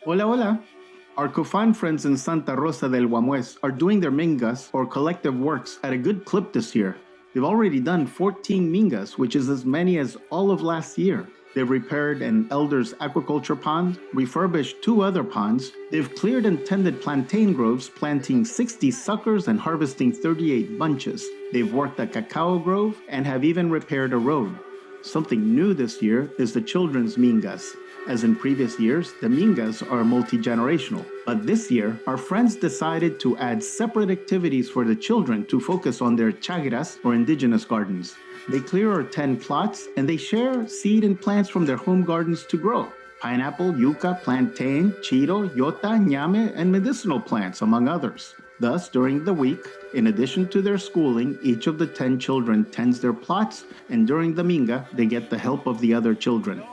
Hola, hola. Our Cofan friends in Santa Rosa del Guamues are doing their Mingas, or collective works, at a good clip this year. They've already done 14 Mingas, which is as many as all of last year. They've repaired an elder's aquaculture pond, refurbished 2 other ponds, they've cleared and tended plantain groves, planting 60 suckers and harvesting 38 bunches. They've worked a cacao grove and have even repaired a road. Something new this year is the children's Mingas. As in previous years, the Mingas are multi-generational. But this year, our friends decided to add separate activities for the children to focus on their chagras, or indigenous gardens. They clear our 10 plots, and they share seed and plants from their home gardens to grow. Pineapple, yucca, plantain, chiro, yota, ñame, and medicinal plants, among others. Thus, during the week, in addition to their schooling, each of the 10 children tends their plots, and during the Minga, they get the help of the other children.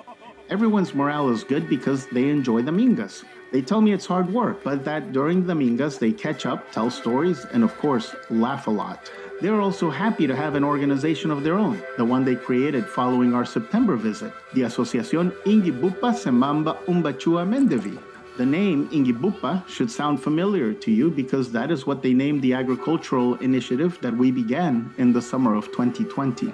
Everyone's morale is good because they enjoy the Mingas. They tell me it's hard work, but that during the Mingas they catch up, tell stories, and of course, laugh a lot. They're also happy to have an organization of their own, the one they created following our September visit, the Asociación Ingi Bupa Semamba Umbachua Mendevi. The name Ingi Bupa should sound familiar to you because that is what they named the agricultural initiative that we began in the summer of 2020.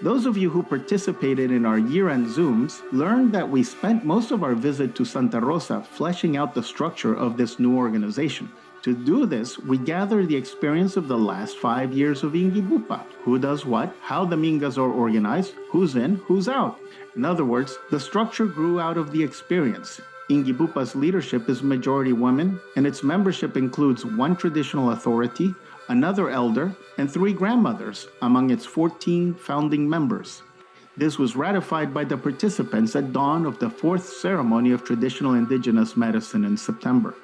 Those of you who participated in our year-end Zooms learned that we spent most of our visit to Santa Rosa fleshing out the structure of this new organization. To do this, we gathered the experience of the last 5 years of Ingi Bupa. Who does what, how the Mingas are organized, who's in, who's out. In other words, the structure grew out of the experience. Ingi Bupa's leadership is majority women, and its membership includes 1 traditional authority, another elder, and 3 grandmothers among its 14 founding members. This was ratified by the participants at dawn of the 4th ceremony of traditional indigenous medicine in September.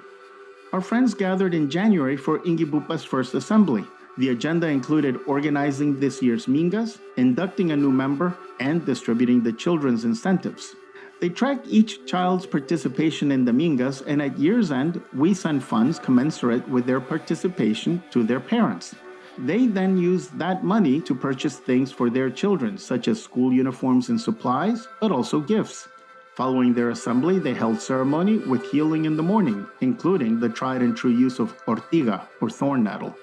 Our friends gathered in January for Ingi Bupa's first assembly. The agenda included organizing this year's Mingas, inducting a new member, and distributing the children's incentives. They track each child's participation in the Mingas, and at year's end, we send funds commensurate with their participation to their parents. They then use that money to purchase things for their children, such as school uniforms and supplies, but also gifts. Following their assembly, they held ceremony with healing in the morning, including the tried and true use of ortiga, or thorn nettle.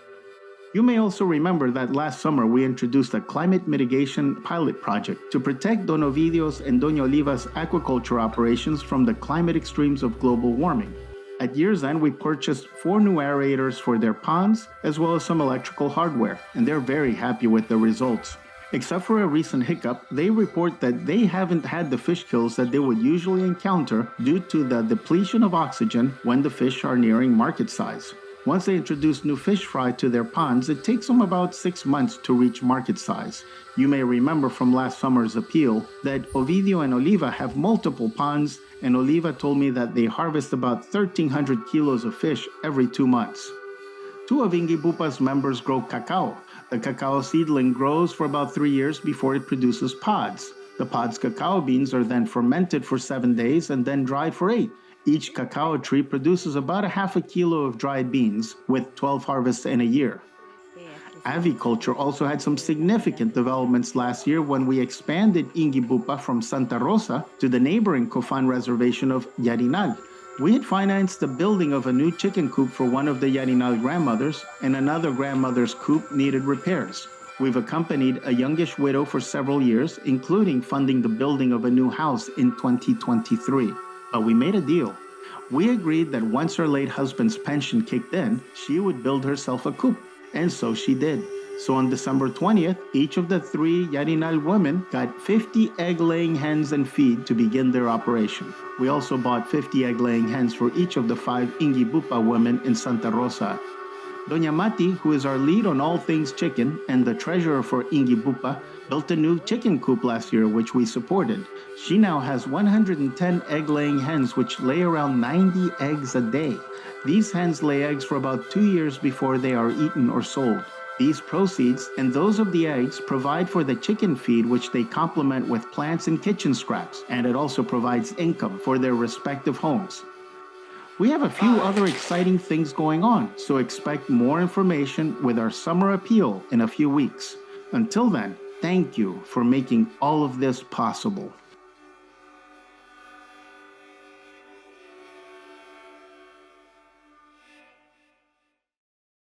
You may also remember that last summer we introduced a climate mitigation pilot project to protect Don Ovidio's and Doña Oliva's aquaculture operations from the climate extremes of global warming. At year's end, we purchased 4 new aerators for their ponds, as well as some electrical hardware, and they're very happy with the results. Except for a recent hiccup, they report that they haven't had the fish kills that they would usually encounter due to the depletion of oxygen when the fish are nearing market size. Once they introduce new fish fry to their ponds, it takes them about 6 months to reach market size. You may remember from last summer's appeal that Ovidio and Oliva have multiple ponds, and Oliva told me that they harvest about 1,300 kilos of fish every 2 months. 2 of Ingi Bupa's members grow cacao. The cacao seedling grows for about 3 years before it produces pods. The pods' cacao beans are then fermented for 7 days and then dried for 8. Each cacao tree produces about a half a kilo of dried beans, with 12 harvests in a year. Aviculture also had some significant developments last year when we expanded Ingi Bupa from Santa Rosa to the neighboring Cofan reservation of Yarinal. We had financed the building of a new chicken coop for one of the Yarinal grandmothers, and another grandmother's coop needed repairs. We've accompanied a youngish widow for several years, including funding the building of a new house in 2023. But we made a deal. We agreed that once her late husband's pension kicked in, she would build herself a coop. And so she did. So on December 20th, each of the 3 Yarinal women got 50 egg-laying hens and feed to begin their operation. We also bought 50 egg-laying hens for each of the 5 Ingi Bupa women in Santa Rosa. Doña Mati, who is our lead on all things chicken and the treasurer for Ingi Bupa, built a new chicken coop last year, which we supported. She now has 110 egg-laying hens, which lay around 90 eggs a day. These hens lay eggs for about 2 years before they are eaten or sold. These proceeds and those of the eggs provide for the chicken feed, which they complement with plants and kitchen scraps, and it also provides income for their respective homes. We have a few other exciting things going on, so expect more information with our summer appeal in a few weeks. Until then, thank you for making all of this possible.